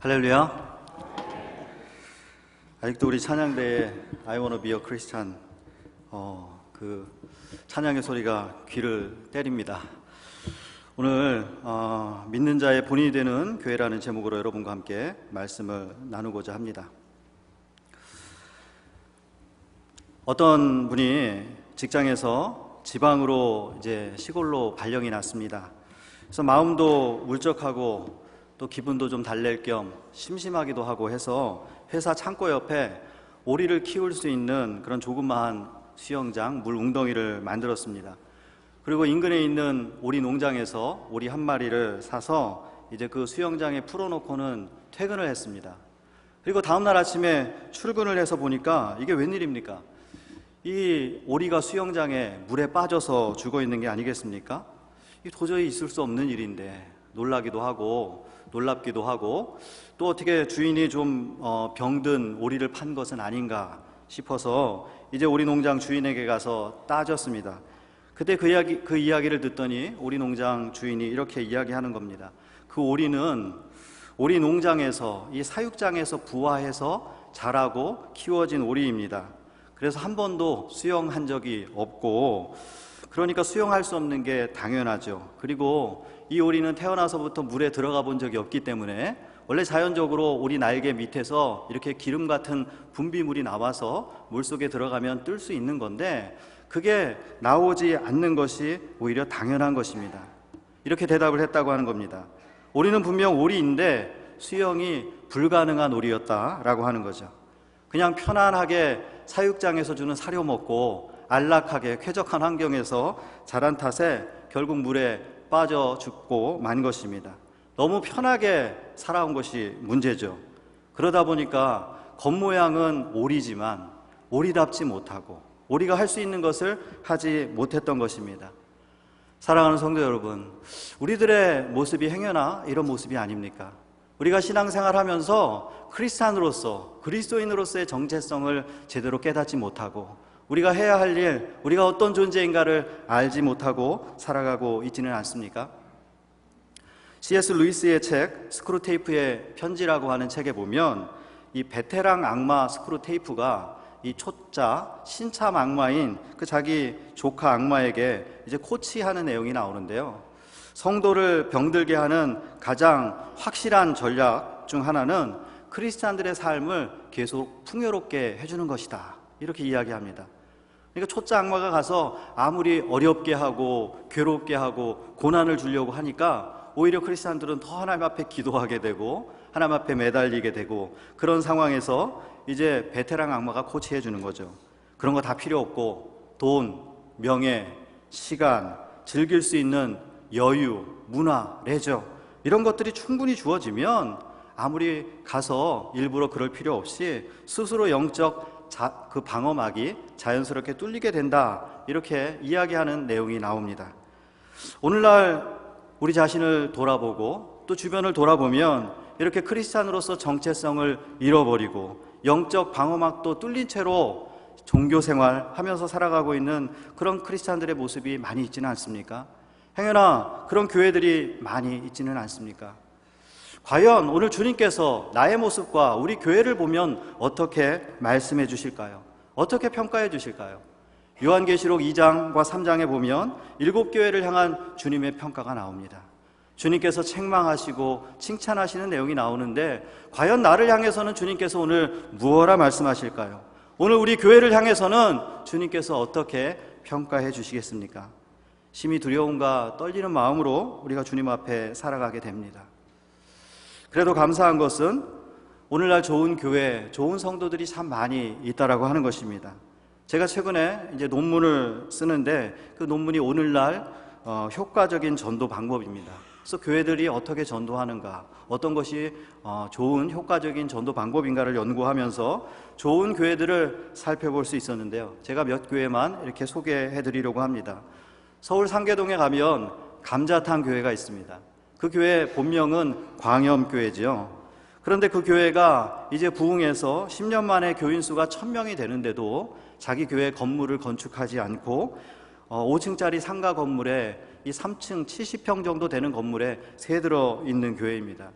할렐루야. 아직도 우리 찬양대에 I wanna be a Christian 그 찬양의 소리가 귀를 때립니다. 오늘 믿는 자의 본인이 되는 교회라는 제목으로 여러분과 함께 말씀을 나누고자 합니다. 어떤 분이 직장에서 지방으로 이제 시골로 발령이 났습니다. 그래서 마음도 울적하고 또 기분도 좀 달랠 겸 심심하기도 하고 해서 회사 창고 옆에 오리를 키울 수 있는 그런 조그마한 수영장, 물 웅덩이를 만들었습니다. 그리고 인근에 있는 오리 농장에서 오리 한 마리를 사서 이제 그 수영장에 풀어놓고는 퇴근을 했습니다. 그리고 다음날 아침에 출근을 해서 보니까 이게 웬일입니까? 이 오리가 수영장에 물에 빠져서 죽어 있는 게 아니겠습니까? 이 도저히 있을 수 없는 일인데 놀라기도 하고 놀랍기도 하고 또 어떻게 주인이 좀 병든 오리를 판 것은 아닌가 싶어서 이제 오리 농장 주인에게 가서 따졌습니다. 그때 그 이야기를 듣더니 오리 농장 주인이 이렇게 이야기하는 겁니다. 그 오리는 오리 농장에서 이 사육장에서 부화해서 자라고 키워진 오리입니다. 그래서 한 번도 수영한 적이 없고 그러니까 수영할 수 없는 게 당연하죠. 그리고 이 오리는 태어나서부터 물에 들어가 본 적이 없기 때문에 원래 자연적으로 오리 날개 밑에서 이렇게 기름 같은 분비물이 나와서 물속에 들어가면 뜰 수 있는 건데 그게 나오지 않는 것이 오히려 당연한 것입니다. 이렇게 대답을 했다고 하는 겁니다. 오리는 분명 오리인데 수영이 불가능한 오리였다라고 하는 거죠. 그냥 편안하게 사육장에서 주는 사료 먹고 안락하게 쾌적한 환경에서 자란 탓에 결국 물에 빠져 죽고 만 것입니다. 너무 편하게 살아온 것이 문제죠. 그러다 보니까 겉모양은 오리지만 오리답지 못하고 오리가 할 수 있는 것을 하지 못했던 것입니다. 사랑하는 성도 여러분, 우리들의 모습이 행여나 이런 모습이 아닙니까? 우리가 신앙생활하면서 크리스찬으로서 그리스도인으로서의 정체성을 제대로 깨닫지 못하고 우리가 해야 할 일, 우리가 어떤 존재인가를 알지 못하고 살아가고 있지는 않습니까? C.S. 루이스의 책 스크루테이프의 편지라고 하는 책에 보면 이 베테랑 악마 스크루테이프가 이 초짜 신참 악마인 그 자기 조카 악마에게 이제 코치하는 내용이 나오는데요. 성도를 병들게 하는 가장 확실한 전략 중 하나는 크리스찬들의 삶을 계속 풍요롭게 해주는 것이다. 이렇게 이야기합니다. 그러니까 초짜 악마가 가서 아무리 어렵게 하고 괴롭게 하고 고난을 주려고 하니까 오히려 크리스찬들은 더 하나님 앞에 기도하게 되고 하나님 앞에 매달리게 되고 그런 상황에서 이제 베테랑 악마가 코치해 주는 거죠. 그런 거 다 필요 없고 돈, 명예, 시간, 즐길 수 있는 여유, 문화, 레저 이런 것들이 충분히 주어지면 아무리 가서 일부러 그럴 필요 없이 스스로 영적 그 방어막이 자연스럽게 뚫리게 된다 이렇게 이야기하는 내용이 나옵니다. 오늘날 우리 자신을 돌아보고 또 주변을 돌아보면 이렇게 크리스찬으로서 정체성을 잃어버리고 영적 방어막도 뚫린 채로 종교생활 하면서 살아가고 있는 그런 크리스찬들의 모습이 많이 있지는 않습니까? 행여나 그런 교회들이 많이 있지는 않습니까? 과연 오늘 주님께서 나의 모습과 우리 교회를 보면 어떻게 말씀해 주실까요? 어떻게 평가해 주실까요? 요한계시록 2장과 3장에 보면 7교회를 향한 주님의 평가가 나옵니다. 주님께서 책망하시고 칭찬하시는 내용이 나오는데 과연 나를 향해서는 주님께서 오늘 무엇라 말씀하실까요? 오늘 우리 교회를 향해서는 주님께서 어떻게 평가해 주시겠습니까? 심히 두려움과 떨리는 마음으로 우리가 주님 앞에 살아가게 됩니다. 그래도 감사한 것은 오늘날 좋은 교회, 좋은 성도들이 참 많이 있다라고 하는 것입니다. 제가 최근에 이제 논문을 쓰는데 그 논문이 오늘날 효과적인 전도 방법입니다. 그래서 교회들이 어떻게 전도하는가, 어떤 것이 좋은 효과적인 전도 방법인가를 연구하면서 좋은 교회들을 살펴볼 수 있었는데요. 제가 몇 교회만 이렇게 소개해 드리려고 합니다. 서울 상계동에 가면 감자탕 교회가 있습니다. 그 교회 본명은 광염교회지요. 그런데 그 교회가 이제 부흥해서 10년 만에 교인 수가 1000명이 되는데도 자기 교회 건물을 건축하지 않고 5층짜리 상가 건물에 이 3층 70평 정도 되는 건물에 새 들어 있는 교회입니다.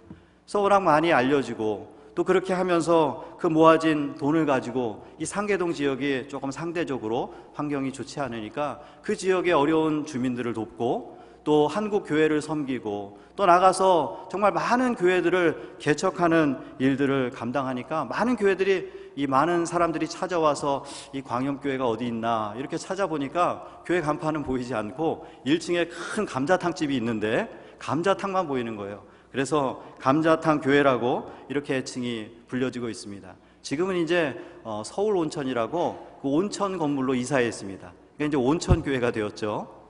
그래서 워낙 많이 알려지고 또 그렇게 하면서 그 모아진 돈을 가지고 이 상계동 지역이 조금 상대적으로 환경이 좋지 않으니까 그 지역의 어려운 주민들을 돕고 또 한국 교회를 섬기고 또 나가서 정말 많은 교회들을 개척하는 일들을 감당하니까 많은 교회들이 이 많은 사람들이 찾아와서 이 광염교회가 어디 있나 이렇게 찾아보니까 교회 간판은 보이지 않고 1층에 큰 감자탕집이 있는데 감자탕만 보이는 거예요. 그래서 감자탕 교회라고 이렇게 애칭이 불려지고 있습니다. 지금은 이제 서울 온천이라고 그 온천 건물로 이사했습니다. 그러니까 이제 온천교회가 되었죠.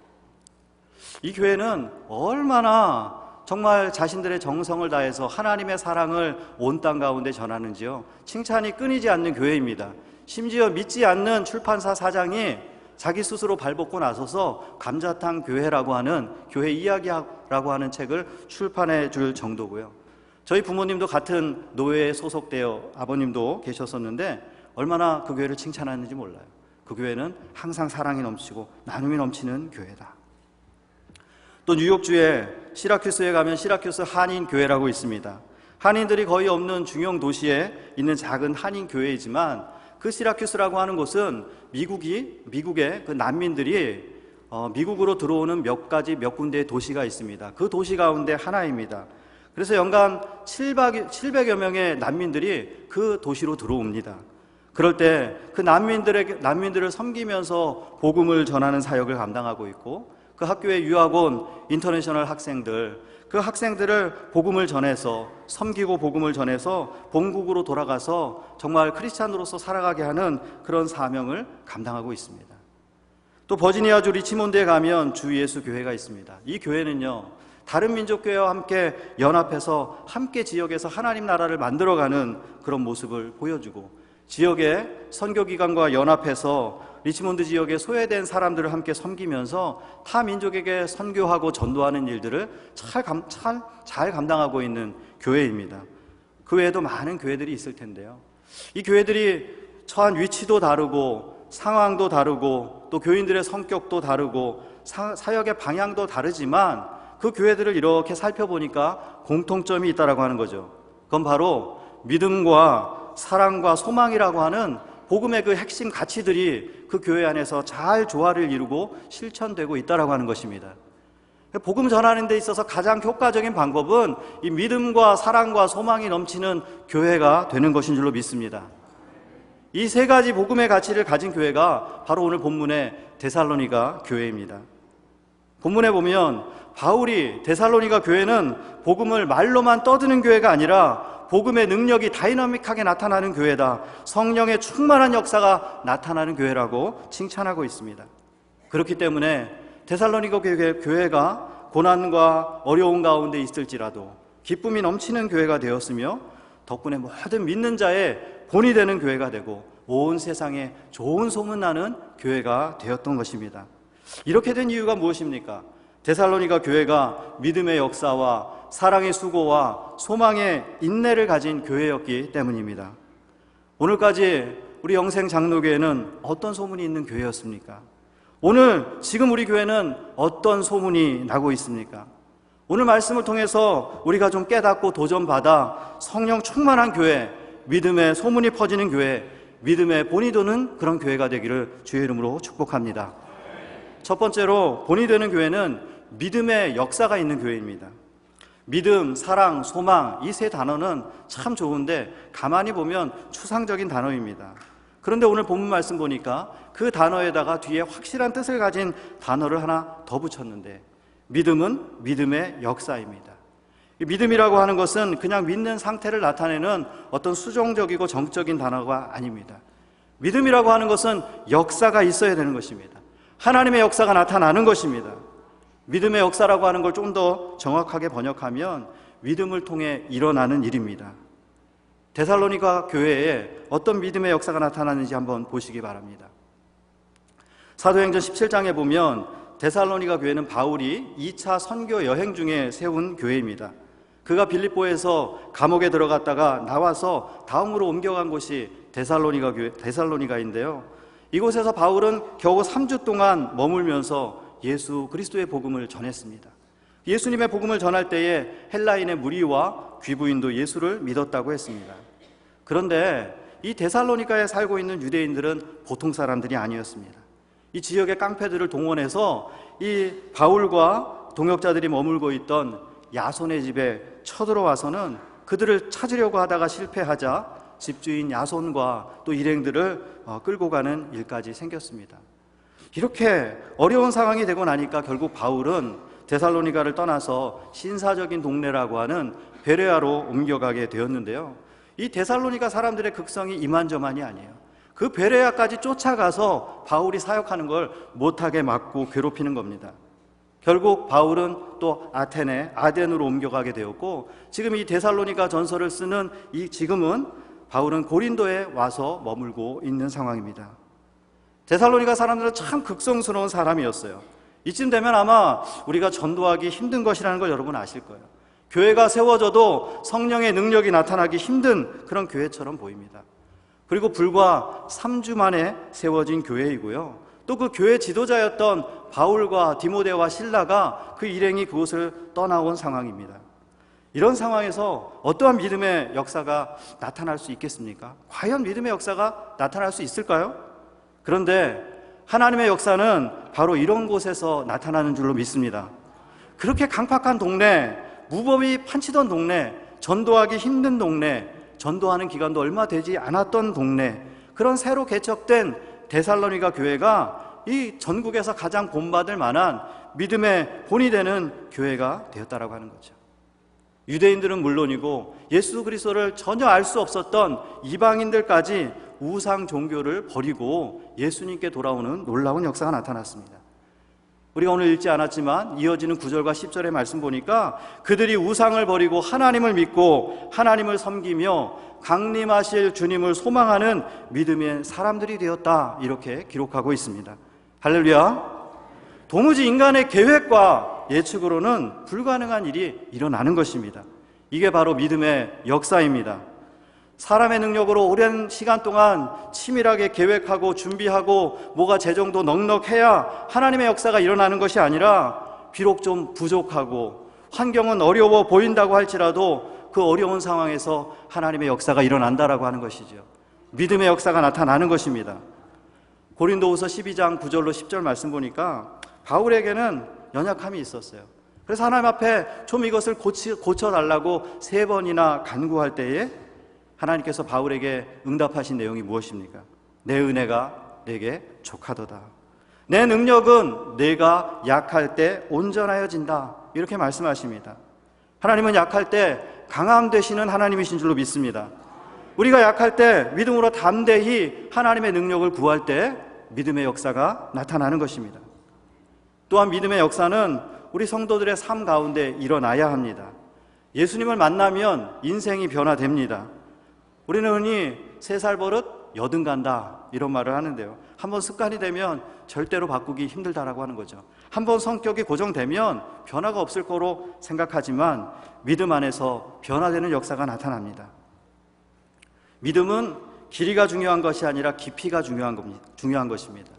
이 교회는 얼마나 정말 자신들의 정성을 다해서 하나님의 사랑을 온 땅 가운데 전하는지요. 칭찬이 끊이지 않는 교회입니다. 심지어 믿지 않는 출판사 사장이 자기 스스로 발벗고 나서서 감자탕 교회라고 하는 교회 이야기라고 하는 책을 출판해 줄 정도고요. 저희 부모님도 같은 노회에 소속되어 아버님도 계셨었는데 얼마나 그 교회를 칭찬하는지 몰라요. 그 교회는 항상 사랑이 넘치고 나눔이 넘치는 교회다. 또 뉴욕주에 시라큐스에 가면 시라큐스 한인교회라고 있습니다. 한인들이 거의 없는 중형 도시에 있는 작은 한인교회이지만 그 시라큐스라고 하는 곳은 미국의 그 난민들이 미국으로 들어오는 몇 군데의 도시가 있습니다. 그 도시 가운데 하나입니다. 그래서 연간 700여 명의 난민들이 그 도시로 들어옵니다. 그럴 때 그 난민들을 섬기면서 복음을 전하는 사역을 감당하고 있고 그 학교의 유학 온 인터내셔널 학생들, 그 학생들을 복음을 전해서 섬기고 복음을 전해서 본국으로 돌아가서 정말 크리스찬으로서 살아가게 하는 그런 사명을 감당하고 있습니다. 또 버지니아주 리치몬드에 가면 주 예수 교회가 있습니다. 이 교회는요, 다른 민족교회와 함께 연합해서 함께 지역에서 하나님 나라를 만들어가는 그런 모습을 보여주고 지역의 선교기관과 연합해서 리치몬드 지역에 소외된 사람들을 함께 섬기면서 타 민족에게 선교하고 전도하는 일들을 잘 감당하고 있는 교회입니다. 그 외에도 많은 교회들이 있을 텐데요. 이 교회들이 처한 위치도 다르고 상황도 다르고 또 교인들의 성격도 다르고 사역의 방향도 다르지만 그 교회들을 이렇게 살펴보니까 공통점이 있다라고 하는 거죠. 그건 바로 믿음과 사랑과 소망이라고 하는 복음의 그 핵심 가치들이 그 교회 안에서 잘 조화를 이루고 실천되고 있다라고 하는 것입니다. 복음 전하는 데 있어서 가장 효과적인 방법은 이 믿음과 사랑과 소망이 넘치는 교회가 되는 것인 줄로 믿습니다. 이 세 가지 복음의 가치를 가진 교회가 바로 오늘 본문의 데살로니가 교회입니다. 본문에 보면 바울이 데살로니가 교회는 복음을 말로만 떠드는 교회가 아니라 복음의 능력이 다이나믹하게 나타나는 교회다, 성령의 충만한 역사가 나타나는 교회라고 칭찬하고 있습니다. 그렇기 때문에 데살로니가 교회가 고난과 어려운 가운데 있을지라도 기쁨이 넘치는 교회가 되었으며 덕분에 모든 믿는 자의 본이 되는 교회가 되고 온 세상에 좋은 소문나는 교회가 되었던 것입니다. 이렇게 된 이유가 무엇입니까? 데살로니가 교회가 믿음의 역사와 사랑의 수고와 소망의 인내를 가진 교회였기 때문입니다. 오늘까지 우리 영생 장로교회는 어떤 소문이 있는 교회였습니까? 오늘 지금 우리 교회는 어떤 소문이 나고 있습니까? 오늘 말씀을 통해서 우리가 좀 깨닫고 도전받아 성령 충만한 교회, 믿음의 소문이 퍼지는 교회, 믿음의 본이 도는 그런 교회가 되기를 주의 이름으로 축복합니다. 첫 번째로 본이 되는 교회는 믿음의 역사가 있는 교회입니다. 믿음, 사랑, 소망, 이 세 단어는 참 좋은데 가만히 보면 추상적인 단어입니다. 그런데 오늘 본문 말씀 보니까 그 단어에다가 뒤에 확실한 뜻을 가진 단어를 하나 더 붙였는데 믿음은 믿음의 역사입니다. 이 믿음이라고 하는 것은 그냥 믿는 상태를 나타내는 어떤 수정적이고 정적인 단어가 아닙니다. 믿음이라고 하는 것은 역사가 있어야 되는 것입니다. 하나님의 역사가 나타나는 것입니다. 믿음의 역사라고 하는 걸 좀 더 정확하게 번역하면 믿음을 통해 일어나는 일입니다. 데살로니가 교회에 어떤 믿음의 역사가 나타나는지 한번 보시기 바랍니다. 사도행전 17장에 보면 데살로니가 교회는 바울이 2차 선교 여행 중에 세운 교회입니다. 그가 빌립보에서 감옥에 들어갔다가 나와서 다음으로 옮겨간 곳이 데살로니가인데요. 이곳에서 바울은 겨우 3주 동안 머물면서 예수 그리스도의 복음을 전했습니다. 예수님의 복음을 전할 때에 헬라인의 무리와 귀부인도 예수를 믿었다고 했습니다. 그런데 이 데살로니가에 살고 있는 유대인들은 보통 사람들이 아니었습니다. 이 지역의 깡패들을 동원해서 이 바울과 동역자들이 머물고 있던 야손의 집에 쳐들어와서는 그들을 찾으려고 하다가 실패하자 집주인 야손과 또 일행들을 끌고 가는 일까지 생겼습니다. 이렇게 어려운 상황이 되고 나니까 결국 바울은 데살로니가를 떠나서 신사적인 동네라고 하는 베레아로 옮겨가게 되었는데요. 이 데살로니가 사람들의 극성이 이만저만이 아니에요. 그 베레아까지 쫓아가서 바울이 사역하는 걸 못하게 막고 괴롭히는 겁니다. 결국 바울은 또 아테네, 아덴으로 옮겨가게 되었고, 지금 이 데살로니가 전서를 쓰는 지금은 바울은 고린도에 와서 머물고 있는 상황입니다. 데살로니가 사람들은 참 극성스러운 사람이었어요. 이쯤 되면 아마 우리가 전도하기 힘든 것이라는 걸 여러분 아실 거예요. 교회가 세워져도 성령의 능력이 나타나기 힘든 그런 교회처럼 보입니다. 그리고 불과 3주 만에 세워진 교회이고요. 또 그 교회 지도자였던 바울과 디모데와 실라가 그 일행이 그곳을 떠나온 상황입니다. 이런 상황에서 어떠한 믿음의 역사가 나타날 수 있겠습니까? 과연 믿음의 역사가 나타날 수 있을까요? 그런데 하나님의 역사는 바로 이런 곳에서 나타나는 줄로 믿습니다. 그렇게 강팍한 동네, 무법이 판치던 동네, 전도하기 힘든 동네, 전도하는 기간도 얼마 되지 않았던 동네, 그런 새로 개척된 데살로니가 교회가 이 전국에서 가장 본받을 만한 믿음의 본이 되는 교회가 되었다라고 하는 거죠. 유대인들은 물론이고 예수 그리스도를 전혀 알 수 없었던 이방인들까지 우상 종교를 버리고 예수님께 돌아오는 놀라운 역사가 나타났습니다. 우리가 오늘 읽지 않았지만 이어지는 9절과 10절의 말씀 보니까 그들이 우상을 버리고 하나님을 믿고 하나님을 섬기며 강림하실 주님을 소망하는 믿음의 사람들이 되었다, 이렇게 기록하고 있습니다. 할렐루야. 도무지 인간의 계획과 예측으로는 불가능한 일이 일어나는 것입니다. 이게 바로 믿음의 역사입니다. 사람의 능력으로 오랜 시간 동안 치밀하게 계획하고 준비하고 뭐가 재정도 넉넉해야 하나님의 역사가 일어나는 것이 아니라, 비록 좀 부족하고 환경은 어려워 보인다고 할지라도 그 어려운 상황에서 하나님의 역사가 일어난다라고 하는 것이죠. 믿음의 역사가 나타나는 것입니다. 고린도후서 12장 9절로 10절 말씀 보니까 바울에게는 연약함이 있었어요. 그래서 하나님 앞에 좀 이것을 고쳐달라고 3번이나 간구할 때에 하나님께서 바울에게 응답하신 내용이 무엇입니까? 내 은혜가 내게 족하도다. 내 능력은 내가 약할 때 온전하여진다, 이렇게 말씀하십니다. 하나님은 약할 때 강함 되시는 하나님이신 줄로 믿습니다. 우리가 약할 때 믿음으로 담대히 하나님의 능력을 구할 때 믿음의 역사가 나타나는 것입니다. 또한 믿음의 역사는 우리 성도들의 삶 가운데 일어나야 합니다. 예수님을 만나면 인생이 변화됩니다. 우리는 흔히 3살 버릇 여든 간다, 이런 말을 하는데요. 한번 습관이 되면 절대로 바꾸기 힘들다라고 하는 거죠. 한번 성격이 고정되면 변화가 없을 거로 생각하지만 믿음 안에서 변화되는 역사가 나타납니다. 믿음은 길이가 중요한 것이 아니라 깊이가 중요한 것입니다.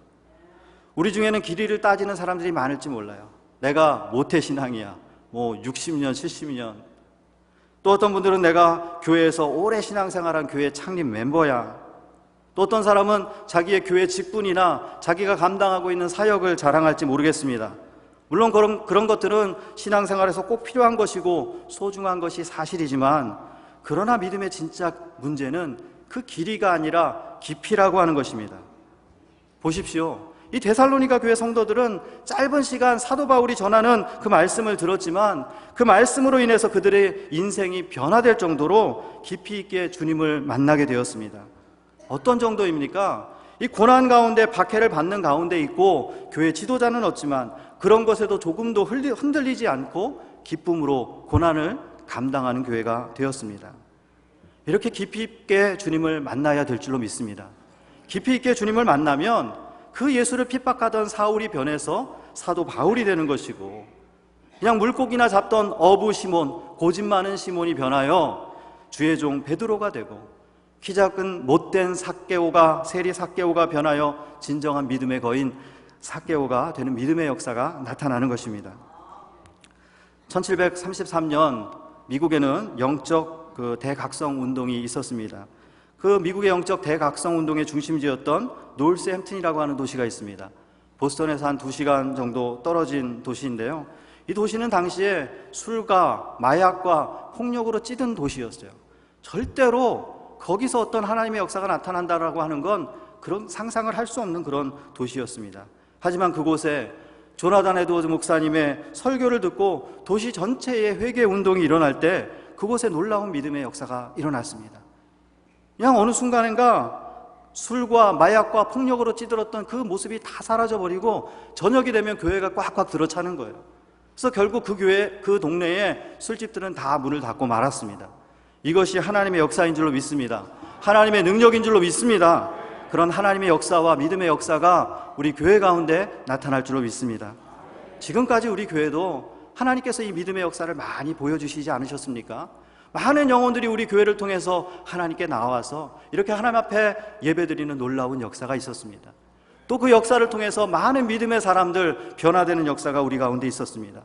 우리 중에는 길이를 따지는 사람들이 많을지 몰라요. 내가 모태신앙이야, 60년, 70년. 또 어떤 분들은 내가 교회에서 오래 신앙생활한 교회 창립 멤버야. 또 어떤 사람은 자기의 교회 직분이나 자기가 감당하고 있는 사역을 자랑할지 모르겠습니다. 물론 그런 것들은 신앙생활에서 꼭 필요한 것이고 소중한 것이 사실이지만, 그러나 믿음의 진짜 문제는 그 길이가 아니라 깊이라고 하는 것입니다. 보십시오. 이 데살로니가 교회 성도들은 짧은 시간 사도 바울이 전하는 그 말씀을 들었지만 그 말씀으로 인해서 그들의 인생이 변화될 정도로 깊이 있게 주님을 만나게 되었습니다. 어떤 정도입니까? 이 고난 가운데 박해를 받는 가운데 있고 교회 지도자는 없지만 그런 것에도 조금도 흔들리지 않고 기쁨으로 고난을 감당하는 교회가 되었습니다. 이렇게 깊이 있게 주님을 만나야 될 줄로 믿습니다. 깊이 있게 주님을 만나면 그 예수를 핍박하던 사울이 변해서 사도 바울이 되는 것이고, 그냥 물고기나 잡던 어부 시몬, 고집 많은 시몬이 변하여 주의 종 베드로가 되고, 키 작은 못된 세리 삭개오가 변하여 진정한 믿음의 거인 삭개오가 되는 믿음의 역사가 나타나는 것입니다. 1733년 미국에는 영적 대각성 운동이 있었습니다. 그 미국의 영적 대각성 운동의 중심지였던 노스햄튼이라고 하는 도시가 있습니다. 보스턴에서 한 2시간 정도 떨어진 도시인데요. 이 도시는 당시에 술과 마약과 폭력으로 찌든 도시였어요. 절대로 거기서 어떤 하나님의 역사가 나타난다라고 하는 건 그런 상상을 할 수 없는 그런 도시였습니다. 하지만 그곳에 조나단 에드워즈 목사님의 설교를 듣고 도시 전체의 회개 운동이 일어날 때 그곳에 놀라운 믿음의 역사가 일어났습니다. 그냥 어느 순간인가 술과 마약과 폭력으로 찌들었던 그 모습이 다 사라져버리고 저녁이 되면 교회가 꽉꽉 들어차는 거예요. 그래서 결국 그 교회, 그 동네에 술집들은 다 문을 닫고 말았습니다. 이것이 하나님의 역사인 줄로 믿습니다. 하나님의 능력인 줄로 믿습니다. 그런 하나님의 역사와 믿음의 역사가 우리 교회 가운데 나타날 줄로 믿습니다. 지금까지 우리 교회도 하나님께서 이 믿음의 역사를 많이 보여주시지 않으셨습니까? 많은 영혼들이 우리 교회를 통해서 하나님께 나와서 이렇게 하나님 앞에 예배드리는 놀라운 역사가 있었습니다. 또 그 역사를 통해서 많은 믿음의 사람들 변화되는 역사가 우리 가운데 있었습니다.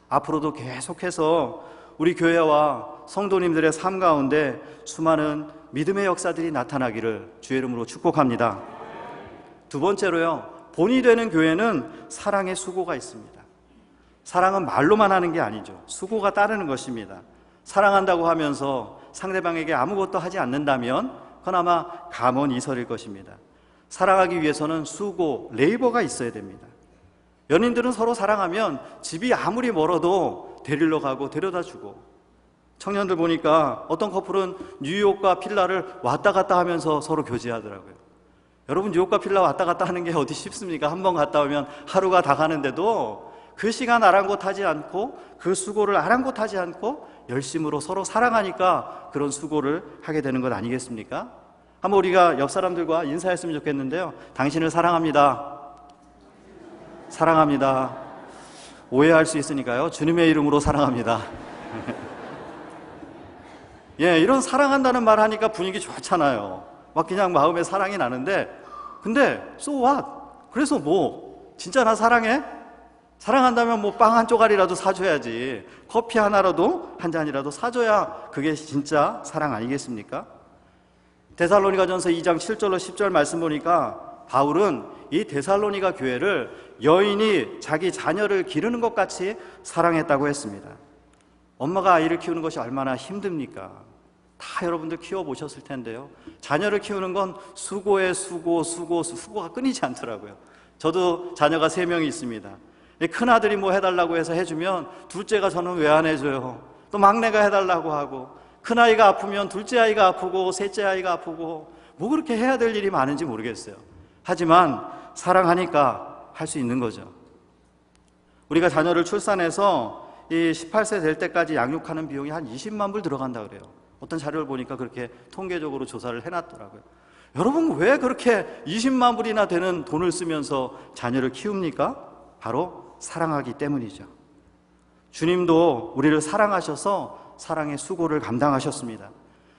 앞으로도 계속해서 우리 교회와 성도님들의 삶 가운데 수많은 믿음의 역사들이 나타나기를 주의 이름으로 축복합니다. 두 번째로요, 본이 되는 교회는 사랑의 수고가 있습니다. 사랑은 말로만 하는 게 아니죠. 수고가 따르는 것입니다. 사랑한다고 하면서 상대방에게 아무것도 하지 않는다면 그건 아마 감언이설일 것입니다. 사랑하기 위해서는 수고, 레이버가 있어야 됩니다. 연인들은 서로 사랑하면 집이 아무리 멀어도 데리러 가고 데려다 주고, 청년들 보니까 어떤 커플은 뉴욕과 필라를 왔다 갔다 하면서 서로 교제하더라고요. 여러분, 뉴욕과 필라 왔다 갔다 하는 게 어디 쉽습니까? 한 번 갔다 오면 하루가 다 가는데도 그 시간 아랑곳하지 않고 그 수고를 아랑곳하지 않고 열심으로 서로 사랑하니까 그런 수고를 하게 되는 것 아니겠습니까? 한번 우리가 옆 사람들과 인사했으면 좋겠는데요. 당신을 사랑합니다. 사랑합니다. 오해할 수 있으니까요. 주님의 이름으로 사랑합니다. 예, 이런 사랑한다는 말 하니까 분위기 좋잖아요. 막 그냥 마음에 사랑이 나는데, 근데 so what? 그래서 뭐 진짜 나 사랑해? 사랑한다면 뭐 빵 한 쪼가리라도 사줘야지, 커피 하나라도 한 잔이라도 사줘야 그게 진짜 사랑 아니겠습니까? 데살로니가전서 2장 7절로 10절 말씀 보니까 바울은 이 데살로니가 교회를 여인이 자기 자녀를 기르는 것 같이 사랑했다고 했습니다. 엄마가 아이를 키우는 것이 얼마나 힘듭니까? 다 여러분들 키워보셨을 텐데요. 자녀를 키우는 건 수고에 수고가 끊이지 않더라고요. 저도 자녀가 3명이 있습니다. 큰아들이 뭐 해달라고 해서 해주면 둘째가 저는 왜 안 해줘요? 또 막내가 해달라고 하고, 큰아이가 아프면 둘째 아이가 아프고 셋째 아이가 아프고, 뭐 그렇게 해야 될 일이 많은지 모르겠어요. 하지만 사랑하니까 할 수 있는 거죠. 우리가 자녀를 출산해서 이 18세 될 때까지 양육하는 비용이 한 20만 불 들어간다 그래요. 어떤 자료를 보니까 그렇게 통계적으로 조사를 해놨더라고요. 여러분, 왜 그렇게 20만 불이나 되는 돈을 쓰면서 자녀를 키웁니까? 바로 사랑하기 때문이죠. 주님도 우리를 사랑하셔서 사랑의 수고를 감당하셨습니다.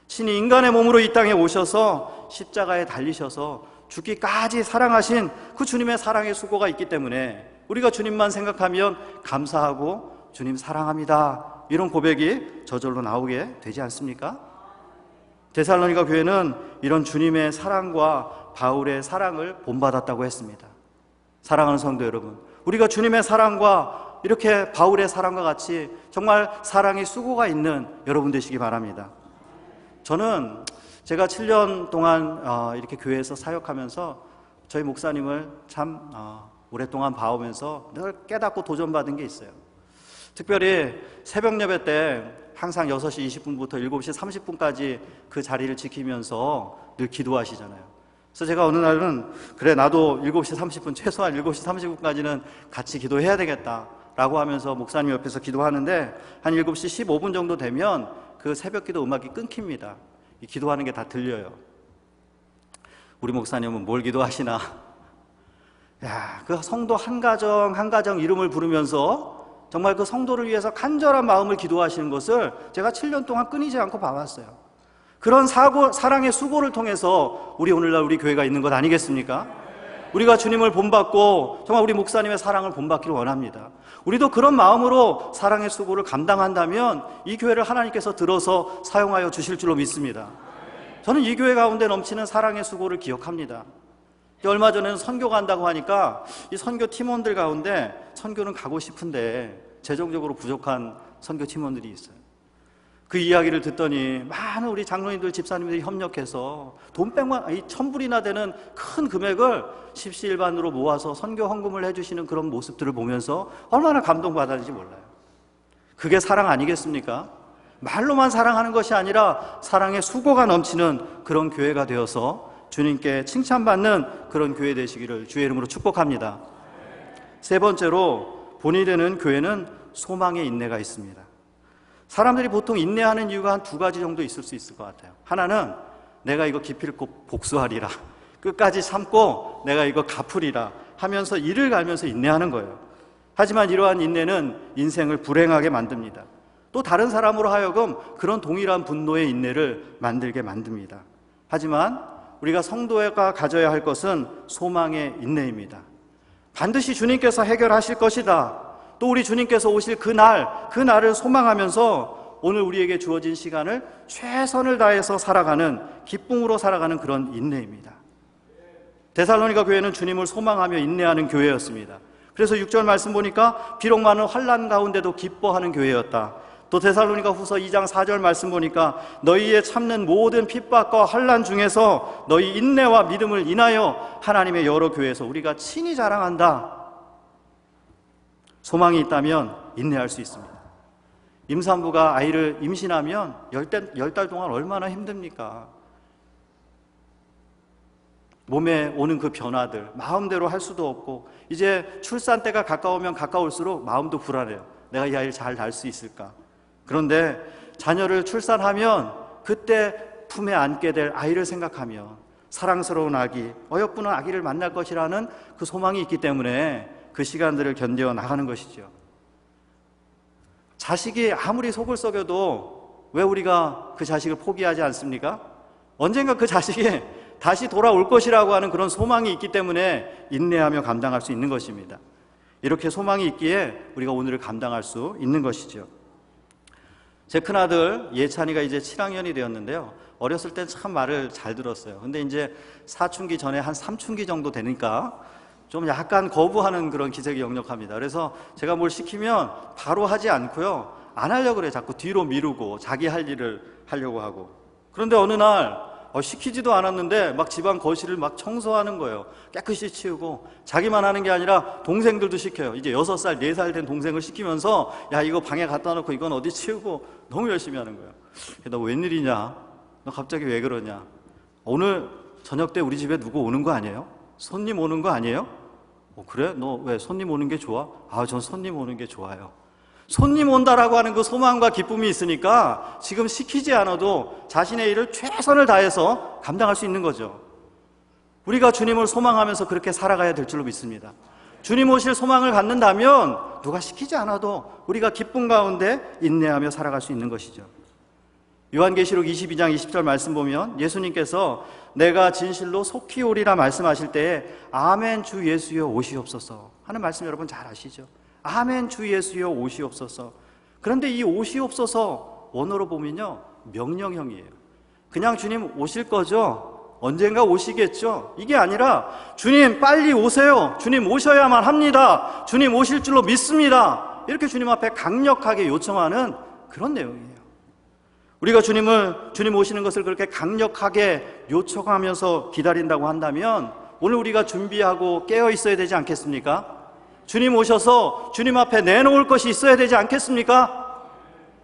친히 인간의 몸으로 이 땅에 오셔서 십자가에 달리셔서 죽기까지 사랑하신 그 주님의 사랑의 수고가 있기 때문에 우리가 주님만 생각하면 감사하고 주님 사랑합니다, 이런 고백이 저절로 나오게 되지 않습니까? 데살로니가 교회는 이런 주님의 사랑과 바울의 사랑을 본받았다고 했습니다. 사랑하는 성도 여러분, 우리가 주님의 사랑과 이렇게 바울의 사랑과 같이 정말 사랑의 수고가 있는 여러분 되시기 바랍니다. 저는 제가 7년 동안 이렇게 교회에서 사역하면서 저희 목사님을 참 오랫동안 봐오면서 늘 깨닫고 도전받은 게 있어요. 특별히 새벽 예배 때 항상 6시 20분부터 7시 30분까지 그 자리를 지키면서 늘 기도하시잖아요. 그래서 제가 어느 날은 그래, 나도 7시 30분, 최소한 7시 30분까지는 같이 기도해야 되겠다 라고 하면서 목사님 옆에서 기도하는데, 한 7시 15분 정도 되면 그 새벽 기도 음악이 끊깁니다. 이 기도하는 게 다 들려요. 우리 목사님은 뭘 기도하시나? 야, 그 성도 한 가정 한 가정 이름을 부르면서 정말 그 성도를 위해서 간절한 마음을 기도하시는 것을 제가 7년 동안 끊이지 않고 봐왔어요. 그런 사랑의 수고를 통해서 우리 오늘날 우리 교회가 있는 것 아니겠습니까? 우리가 주님을 본받고 정말 우리 목사님의 사랑을 본받기를 원합니다. 우리도 그런 마음으로 사랑의 수고를 감당한다면 이 교회를 하나님께서 들어서 사용하여 주실 줄로 믿습니다. 저는 이 교회 가운데 넘치는 사랑의 수고를 기억합니다. 얼마 전에는 선교 간다고 하니까 이 선교 팀원들 가운데 선교는 가고 싶은데 재정적으로 부족한 선교 팀원들이 있어요. 그 이야기를 듣더니 많은 우리 장로님들, 집사님들이 협력해서 돈 1,000불이나 되는 큰 금액을 십시일반으로 모아서 선교 헌금을 해주시는 그런 모습들을 보면서 얼마나 감동받았는지 몰라요. 그게 사랑 아니겠습니까? 말로만 사랑하는 것이 아니라 사랑의 수고가 넘치는 그런 교회가 되어서 주님께 칭찬받는 그런 교회 되시기를 주의 이름으로 축복합니다. 세 번째로 본이 되는 교회는 소망의 인내가 있습니다. 사람들이 보통 인내하는 이유가 한 두 가지 정도 있을 수 있을 것 같아요. 하나는 내가 이거 기필코 복수하리라, 끝까지 참고 내가 이거 갚으리라 하면서 이를 갈면서 인내하는 거예요. 하지만 이러한 인내는 인생을 불행하게 만듭니다. 또 다른 사람으로 하여금 그런 동일한 분노의 인내를 만들게 만듭니다. 하지만 우리가 성도가 가져야 할 것은 소망의 인내입니다. 반드시 주님께서 해결하실 것이다. 또 우리 주님께서 오실 그 날을 소망하면서 오늘 우리에게 주어진 시간을 최선을 다해서 살아가는, 기쁨으로 살아가는 그런 인내입니다. 데살로니가 교회는 주님을 소망하며 인내하는 교회였습니다. 그래서 6절 말씀 보니까 비록 많은 환난 가운데도 기뻐하는 교회였다. 또 데살로니가 후서 2장 4절 말씀 보니까 너희의 참는 모든 핍박과 환난 중에서 너희 인내와 믿음을 인하여 하나님의 여러 교회에서 우리가 친히 자랑한다. 소망이 있다면 인내할 수 있습니다. 임산부가 아이를 임신하면 10달 동안 얼마나 힘듭니까? 몸에 오는 그 변화들 마음대로 할 수도 없고 이제 출산 때가 가까우면 가까울수록 마음도 불안해요. 내가 이 아이를 잘 낳을 수 있을까? 그런데 자녀를 출산하면 그때 품에 안게 될 아이를 생각하면 사랑스러운 아기, 어여쁘는 아기를 만날 것이라는 그 소망이 있기 때문에 그 시간들을 견뎌 나가는 것이죠. 자식이 아무리 속을 썩여도 왜 우리가 그 자식을 포기하지 않습니까? 언젠가 그 자식이 다시 돌아올 것이라고 하는 그런 소망이 있기 때문에 인내하며 감당할 수 있는 것입니다. 이렇게 소망이 있기에 우리가 오늘을 감당할 수 있는 것이죠. 제 큰아들 예찬이가 이제 7학년이 되었는데요. 어렸을 땐 참 말을 잘 들었어요. 근데 이제 사춘기 전에 한 삼춘기 정도 되니까 좀 약간 거부하는 그런 기색이 역력합니다. 그래서 제가 뭘 시키면 바로 하지 않고요. 안 하려고 그래요. 자꾸 뒤로 미루고 자기 할 일을 하려고 하고. 그런데 어느 날 시키지도 않았는데 막 집안 거실을 막 청소하는 거예요. 깨끗이 치우고 자기만 하는 게 아니라 동생들도 시켜요. 이제 6살, 4살 된 동생을 시키면서 야 이거 방에 갖다 놓고 이건 어디 치우고 너무 열심히 하는 거예요. 너 웬일이냐? 너 갑자기 왜 그러냐? 오늘 저녁 때 우리 집에 누구 오는 거 아니에요? 손님 오는 거 아니에요? 그래? 너 왜 손님 오는 게 좋아? 전 손님 오는 게 좋아요. 손님 온다라고 하는 그 소망과 기쁨이 있으니까 지금 시키지 않아도 자신의 일을 최선을 다해서 감당할 수 있는 거죠. 우리가 주님을 소망하면서 그렇게 살아가야 될 줄로 믿습니다. 주님 오실 소망을 갖는다면 누가 시키지 않아도 우리가 기쁨 가운데 인내하며 살아갈 수 있는 것이죠. 요한계시록 22장 20절 말씀 보면 예수님께서 내가 진실로 속히 오리라 말씀하실 때에 아멘 주 예수여 오시옵소서 하는 말씀 여러분 잘 아시죠? 아멘 주 예수여 오시옵소서. 그런데 이 오시옵소서 원어로 보면요 명령형이에요. 그냥 주님 오실 거죠? 언젠가 오시겠죠? 이게 아니라 주님 빨리 오세요. 주님 오셔야만 합니다. 주님 오실 줄로 믿습니다. 이렇게 주님 앞에 강력하게 요청하는 그런 내용이에요. 우리가 주님 오시는 것을 그렇게 강력하게 요청하면서 기다린다고 한다면 오늘 우리가 준비하고 깨어 있어야 되지 않겠습니까? 주님 오셔서 주님 앞에 내놓을 것이 있어야 되지 않겠습니까?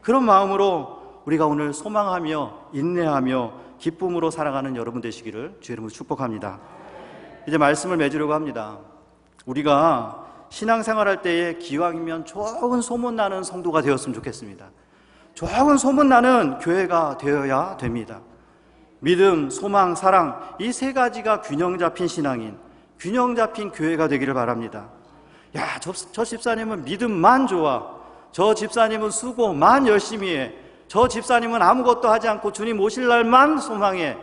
그런 마음으로 우리가 오늘 소망하며 인내하며 기쁨으로 살아가는 여러분 되시기를 주의 이름으로 축복합니다. 이제 말씀을 맺으려고 합니다. 우리가 신앙생활할 때에 기왕이면 좋은 소문나는 성도가 되었으면 좋겠습니다. 좋은 소문나는 교회가 되어야 됩니다. 믿음, 소망, 사랑 이 세 가지가 균형 잡힌 신앙인, 균형 잡힌 교회가 되기를 바랍니다. 야, 저 집사님은 믿음만 좋아. 저 집사님은 수고만 열심히 해. 저 집사님은 아무것도 하지 않고 주님 오실 날만 소망해.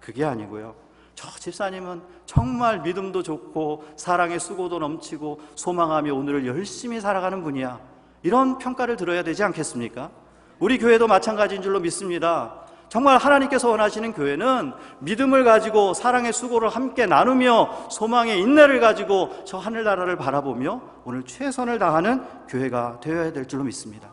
그게 아니고요. 저 집사님은 정말 믿음도 좋고 사랑의 수고도 넘치고 소망하며 오늘을 열심히 살아가는 분이야. 이런 평가를 들어야 되지 않겠습니까? 우리 교회도 마찬가지인 줄로 믿습니다. 정말 하나님께서 원하시는 교회는 믿음을 가지고 사랑의 수고를 함께 나누며 소망의 인내를 가지고 저 하늘나라를 바라보며 오늘 최선을 다하는 교회가 되어야 될 줄로 믿습니다.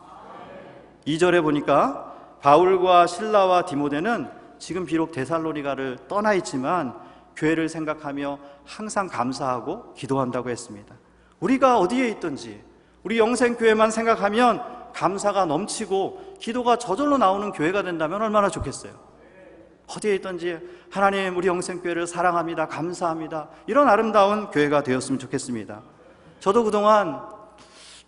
2절에 보니까 바울과 실라와 디모데는 지금 비록 데살로니가를 떠나 있지만 교회를 생각하며 항상 감사하고 기도한다고 했습니다. 우리가 어디에 있든지 우리 영생교회만 생각하면 감사가 넘치고 기도가 저절로 나오는 교회가 된다면 얼마나 좋겠어요. 어디에 있든지 하나님 우리 영생교회를 사랑합니다, 감사합니다, 이런 아름다운 교회가 되었으면 좋겠습니다. 저도 그동안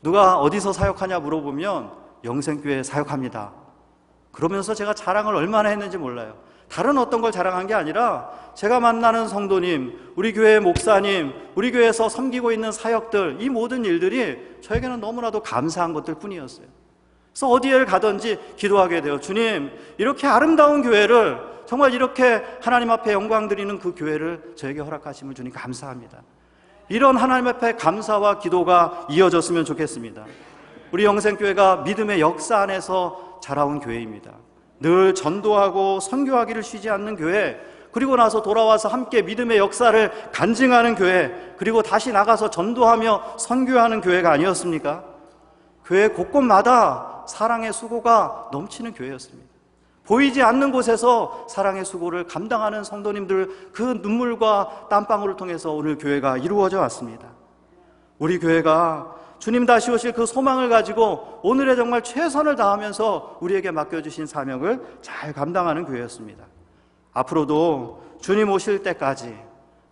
누가 어디서 사역하냐 물어보면 영생교회 사역합니다 그러면서 제가 자랑을 얼마나 했는지 몰라요. 다른 어떤 걸 자랑한 게 아니라 제가 만나는 성도님, 우리 교회 목사님, 우리 교회에서 섬기고 있는 사역들, 이 모든 일들이 저에게는 너무나도 감사한 것들 뿐이었어요. 그래서 어디에 가든지 기도하게 돼요. 주님, 이렇게 아름다운 교회를, 정말 이렇게 하나님 앞에 영광 드리는 그 교회를 저에게 허락하심을 주님 감사합니다. 이런 하나님 앞에 감사와 기도가 이어졌으면 좋겠습니다. 우리 영생교회가 믿음의 역사 안에서 자라온 교회입니다. 늘 전도하고 선교하기를 쉬지 않는 교회, 그리고 나서 돌아와서 함께 믿음의 역사를 간증하는 교회, 그리고 다시 나가서 전도하며 선교하는 교회가 아니었습니까? 교회 곳곳마다 사랑의 수고가 넘치는 교회였습니다. 보이지 않는 곳에서 사랑의 수고를 감당하는 성도님들, 그 눈물과 땀방울을 통해서 오늘 교회가 이루어져 왔습니다. 우리 교회가 주님 다시 오실 그 소망을 가지고 오늘에 정말 최선을 다하면서 우리에게 맡겨주신 사명을 잘 감당하는 교회였습니다. 앞으로도 주님 오실 때까지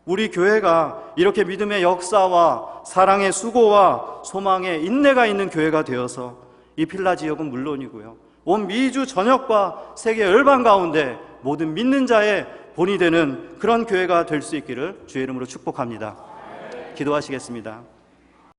우리 교회가 이렇게 믿음의 역사와 사랑의 수고와 소망의 인내가 있는 교회가 되어서 이 필라 지역은 물론이고요, 온 미주 전역과 세계 열방 가운데 모든 믿는 자의 본이 되는 그런 교회가 될 수 있기를 주의 이름으로 축복합니다. 기도하시겠습니다.